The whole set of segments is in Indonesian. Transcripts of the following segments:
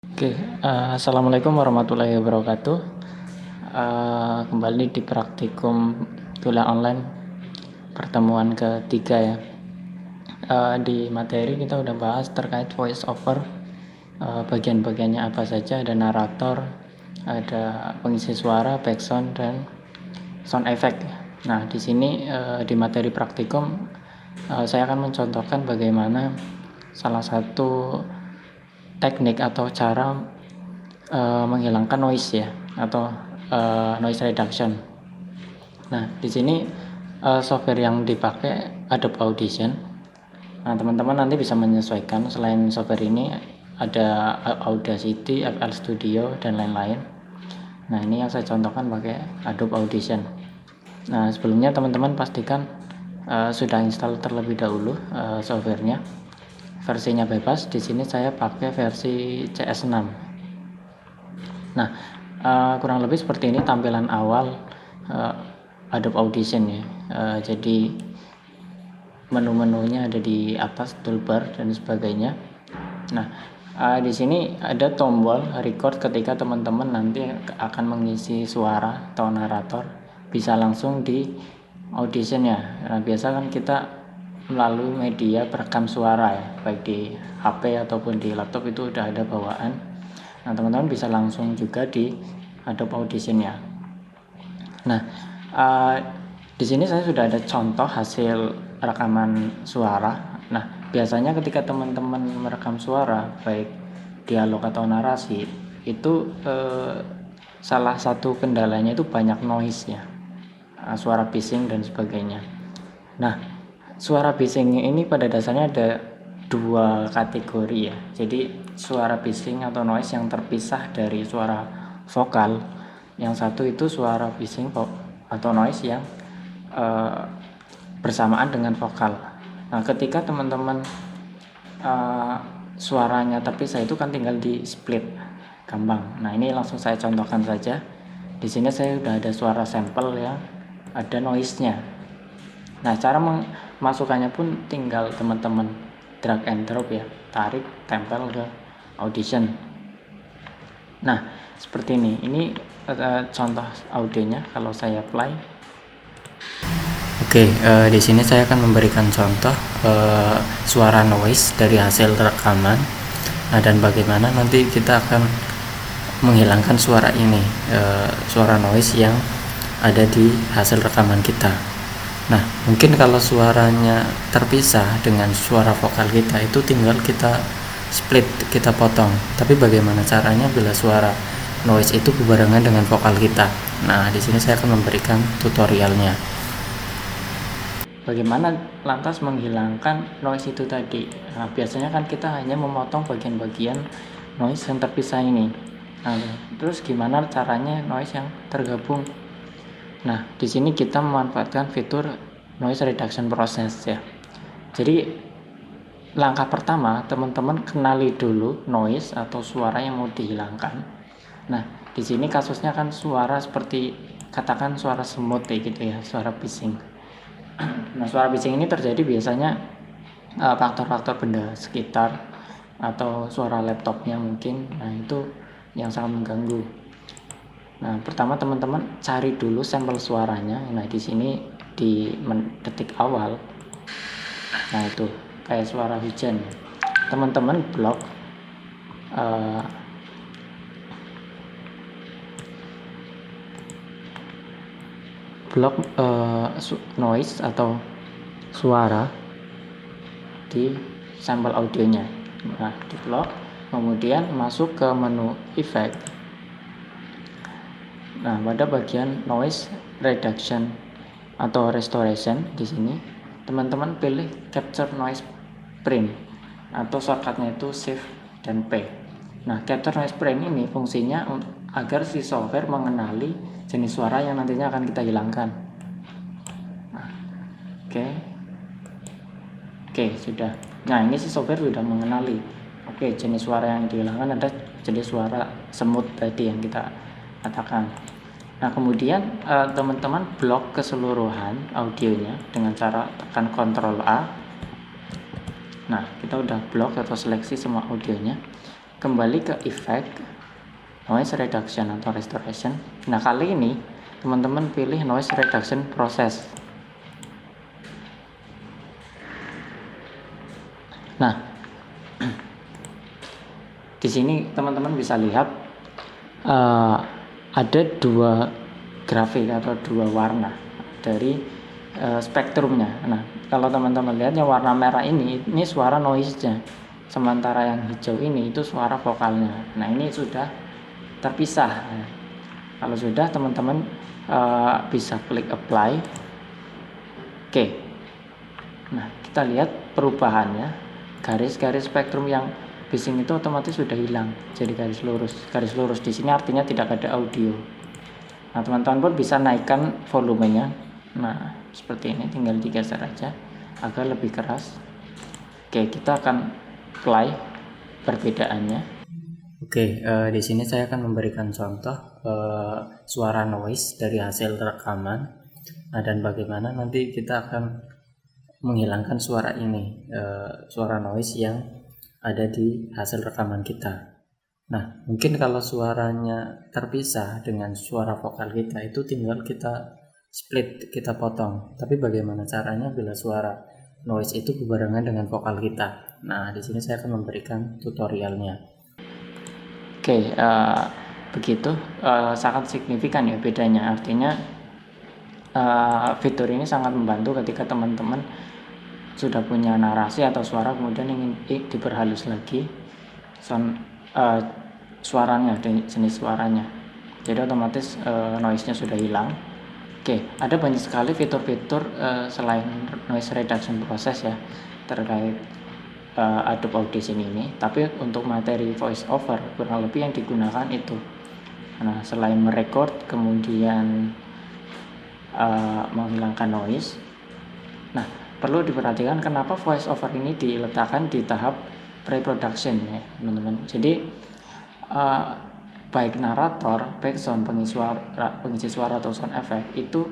Oke, assalamualaikum warahmatullahi wabarakatuh. Kembali di praktikum kuliah online pertemuan ketiga ya. Di materi kita udah bahas terkait voice over, bagian-bagiannya apa saja, ada narator, ada pengisi suara, background, dan sound effect. Nah, di sini di materi praktikum saya akan mencontohkan bagaimana salah satu teknik atau cara menghilangkan noise ya, atau noise reduction. Nah, di sini software yang dipakai Adobe Audition. Nah, teman-teman nanti bisa menyesuaikan. Selain software ini ada Audacity, FL Studio, dan lain-lain. Nah, ini yang saya contohkan pakai Adobe Audition. Nah, sebelumnya teman-teman pastikan sudah install terlebih dahulu softwarenya. Versinya bebas. Di sini saya pakai versi CS6. Nah, kurang lebih seperti ini tampilan awal Adobe Audition ya. Jadi menu-menunya ada di atas, toolbar dan sebagainya. Nah, di sini ada tombol record ketika teman-teman nanti akan mengisi suara atau narator, bisa langsung di Audition ya. Nah, biasa kan kita melalui media perekam suara ya, baik di HP ataupun di laptop itu udah ada bawaan. Nah, teman-teman bisa langsung juga di Adobe Audition ya. Nah, di sini saya sudah ada contoh hasil rekaman suara. Nah, biasanya ketika teman-teman merekam suara, baik dialog atau narasi, itu salah satu kendalanya itu banyak noise ya, suara bising dan sebagainya. Nah, suara bising ini pada dasarnya ada dua kategori ya. Jadi suara bising atau noise yang terpisah dari suara vokal. Yang satu itu suara bising atau noise yang bersamaan dengan vokal. Nah, ketika teman-teman suaranya terpisah itu kan tinggal di split, gampang. Nah, ini langsung saya contohkan saja. Di sini saya sudah ada suara sampel yang ada noise-nya. Nah, cara memasukkannya pun tinggal teman-teman drag and drop ya, tarik, tempel ke Audition. Nah, seperti ini. Ini contoh audionya kalau saya play. Oke, di sini saya akan memberikan contoh suara noise dari hasil rekaman. Nah, dan bagaimana nanti kita akan menghilangkan suara ini, suara noise yang ada di hasil rekaman kita. Nah, mungkin kalau suaranya terpisah dengan suara vokal kita, itu tinggal kita split, kita potong. Tapi bagaimana caranya bila suara noise itu berbarengan dengan vokal kita? Nah, di sini saya akan memberikan tutorialnya. Bagaimana lantas menghilangkan noise itu tadi? Nah, biasanya kan kita hanya memotong bagian-bagian noise yang terpisah ini. Nah, terus gimana caranya noise yang tergabung? Nah, di sini kita memanfaatkan fitur noise reduction process ya. Jadi langkah pertama, teman-teman kenali dulu noise atau suara yang mau dihilangkan. Nah, di sini kasusnya kan suara seperti katakan suara semut ya gitu ya, suara bising. Nah, suara bising ini terjadi biasanya faktor-faktor benda sekitar atau suara laptopnya mungkin. Nah, itu yang sangat mengganggu. Nah, pertama teman-teman cari dulu sampel suaranya. Nah, di sini di detik awal. Nah, itu kayak suara hujan. Teman-teman blok noise atau suara di sampel audionya. Nah, di blok, kemudian masuk ke menu effect. Nah, pada bagian noise reduction atau restoration di sini, teman-teman pilih capture noise print atau shortcutnya itu shift dan P. Nah, capture noise print ini fungsinya agar si software mengenali jenis suara yang nantinya akan kita hilangkan. Nah, oke, sudah. Nah, ini si software sudah mengenali. Oke, jenis suara yang dihilangkan ada jenis suara semut tadi yang kita katakan. Nah, kemudian teman-teman blok keseluruhan audionya dengan cara tekan Ctrl A. Nah, kita udah blok atau seleksi semua audionya. kembali ke effect noise reduction atau restoration. Nah, kali ini teman-teman pilih noise reduction process. Nah, di sini teman-teman bisa lihat ada dua grafik atau dua warna dari spektrumnya. Nah, kalau teman-teman lihat yang warna merah ini suara noise-nya, sementara yang hijau ini itu suara vokalnya. Nah, ini sudah terpisah. Nah, kalau sudah, teman-teman bisa klik apply. Oke. Nah, kita lihat perubahannya. Garis-garis spektrum yang bising itu otomatis sudah hilang, jadi garis lurus. Garis lurus di sini artinya tidak ada audio. Nah, teman-teman pun bisa naikkan volumenya. Nah, seperti ini, tinggal digeser aja agar lebih keras. Oke, kita akan play perbedaannya. Oke, di sini saya akan memberikan contoh suara noise dari hasil rekaman. Nah, dan bagaimana nanti kita akan menghilangkan suara ini, suara noise yang ada di hasil rekaman kita. Nah, mungkin kalau suaranya terpisah dengan suara vokal kita, itu tinggal kita split, kita potong. Tapi bagaimana caranya bila suara noise itu berbarengan dengan vokal kita? Nah, di sini saya akan memberikan tutorialnya. Oke, begitu sangat signifikan ya bedanya. Artinya fitur ini sangat membantu ketika teman-teman sudah punya narasi atau suara kemudian ingin diperhalus lagi suaranya, jenis suaranya, jadi otomatis noise-nya sudah hilang. Oke, ada banyak sekali fitur-fitur selain noise reduction process ya terkait Adobe Audition ini, tapi untuk materi voice over kurang lebih yang digunakan itu. Nah, selain merekord kemudian menghilangkan noise. Nah, perlu diperhatikan kenapa voice over ini diletakkan di tahap pre-production ya teman-teman. Jadi baik narator, background, pengisi suara atau sound effect itu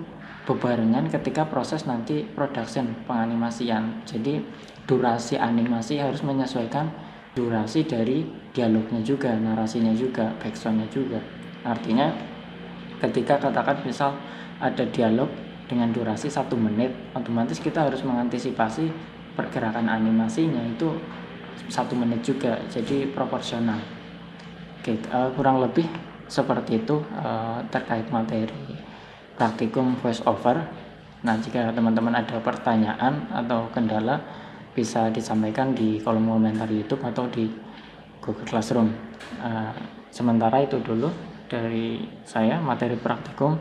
bebarengan ketika proses nanti production, penganimasian. Jadi durasi animasi harus menyesuaikan durasi dari dialognya juga, narasinya juga, backsoundnya juga. Artinya ketika katakan misal ada dialog dengan durasi 1 menit, otomatis kita harus mengantisipasi pergerakan animasinya itu 1 menit juga, jadi proporsional. Oke, kurang lebih seperti itu terkait materi praktikum voice over. Nah, jika teman-teman ada pertanyaan atau kendala bisa disampaikan di kolom komentar YouTube atau di Google Classroom. Sementara itu dulu dari saya materi praktikum.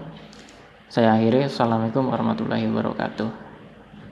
Saya akhiri. Assalamualaikum warahmatullahi wabarakatuh.